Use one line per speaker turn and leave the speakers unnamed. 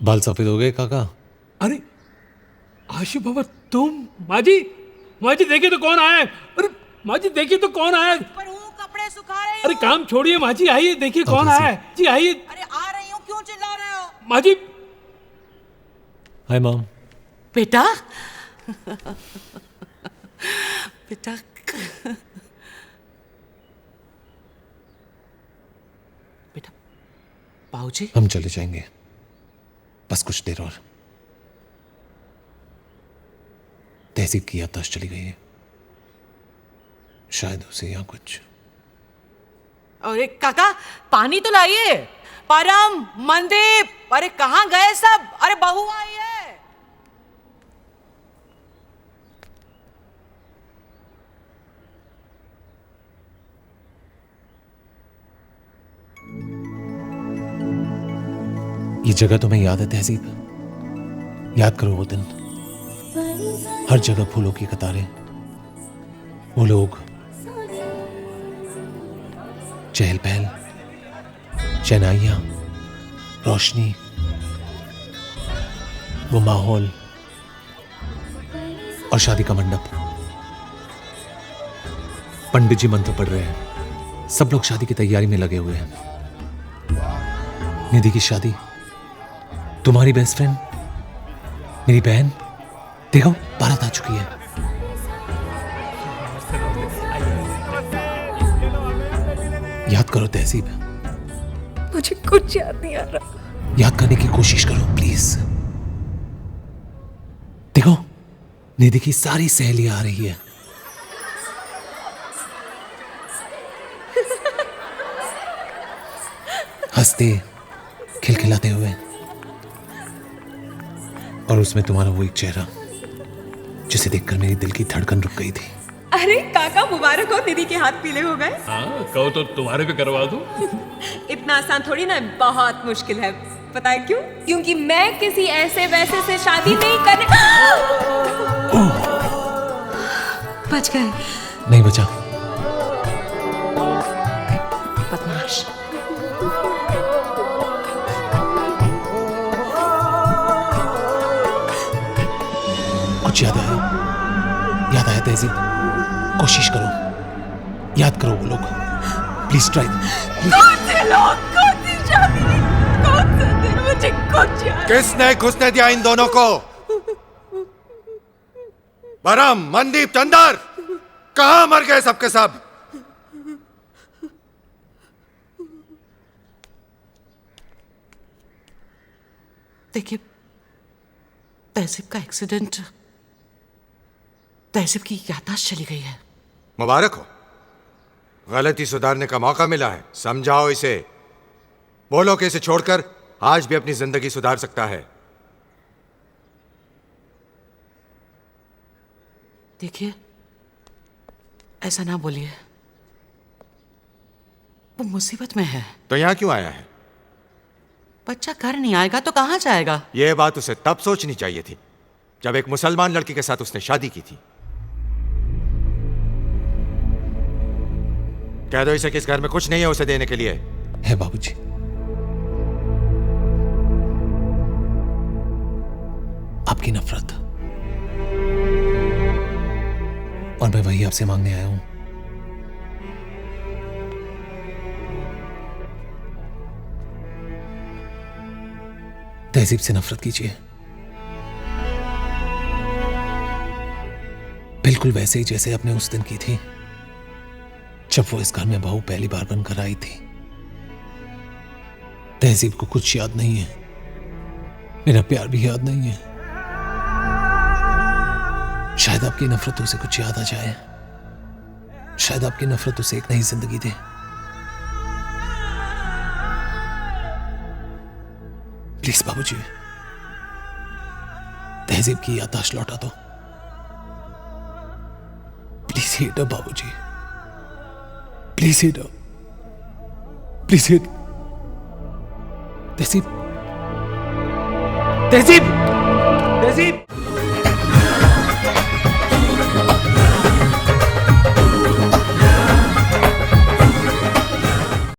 बाल सफेद हो गए काका?
अरे आशिफ बाबा तुम? माजी, माजी देखिए तो कौन आया है। अरे माजी देखिए तो कौन आया है।
पर हूँ, कपड़े सुखा रही हूँ।
अरे काम छोड़िए माजी, आइए देखिए कौन आया है। जी आइए।
अरे आ रही हूँ, क्यों चिल्ला रहे हो?
माजी।
Hi mom.
बेटा बेटा बेटा बाबूजी।
हम चले जाएंगे, बस कुछ देर और। तहसीब की याददाश्त चली गई है, शायद उसे यहाँ कुछ।
अरे काका पानी तो लाइए। परम, मनदीप, अरे कहाँ गए सब? अरे बहू आई है।
ये जगह तुम्हें याद है तहसीब? याद करो वो दिन, हर जगह फूलों की कतारें, वो लोग, चहल पहल, शहनाइयां, रोशनी, वो माहौल और शादी का मंडप। पंडित जी मंत्र पढ़ रहे हैं, सब लोग शादी की तैयारी में लगे हुए हैं। निधि की शादी, तुम्हारी बेस्ट फ्रेंड, मेरी बहन, देखो बारात आ चुकी है। याद करो तहसीब।
मुझे कुछ याद नहीं आ रहा।
याद करने की कोशिश करो प्लीज। देखो निधि की सारी सहेलियां आ रही है। हंसते खिलखिलाते हुए, और उसमें तुम्हारा वो एक चेहरा जिसे देखकर मेरी दिल की धड़कन रुक गई थी।
अरे काका मुबारक हो, निधि के हाथ पीले हो गए।
हाँ कहो तो तुम्हारे भी करवा दूं।
इतना आसान थोड़ी ना, बहुत मुश्किल है। पता है क्यों? क्योंकि मैं किसी ऐसे वैसे से शादी नहीं करने। बच गए।
नहीं बचा।
बदमाश।
कुछ याद आया? याद आया तहसीब? कोशिश करो, याद करो वो लोग, प्लीज ट्राई।
कौन से लोग, कौन सी शादी, कौन सा दिन? मुझे कुछ याद।
किसने घुसने दिया इन दोनों को? परम, मनदीप, चंदर, कहां मर गए सबके सब?
देखिए तहसीब का एक्सीडेंट, तहसीब की याददाश्त चली गई है।
मुबारक हो, गलती सुधारने का मौका मिला है। समझाओ इसे, बोलो कि इसे छोड़कर आज भी अपनी जिंदगी सुधार सकता है।
देखिए ऐसा ना बोलिए, वो मुसीबत में है।
तो यहां क्यों आया है?
बच्चा घर नहीं आएगा तो कहां जाएगा?
यह बात उसे तब सोचनी चाहिए थी जब एक मुसलमान लड़की के साथ उसने शादी की थी। कह दो इसे कि इस घर में कुछ नहीं है उसे देने के लिए।
है बाबूजी। आपकी नफरत, और मैं वही आपसे मांगने आया हूं। तहजीब से नफरत कीजिए, बिल्कुल वैसे ही जैसे आपने उस दिन की थी जब वो इस घर में बहू पहली बार बनकर आई थी। तहजीब को कुछ याद नहीं है, मेरा प्यार भी याद नहीं है। शायद आपकी नफरत उसे कुछ याद आ जाए, शायद आपकी नफरत उसे एक नई जिंदगी दे। प्लीज बाबूजी, तहजीब की याददाश्त लौटा दो। प्लीज हिट अप बाबूजी, please hit up, please hit. तहजीब, तहजीब, तहजीब।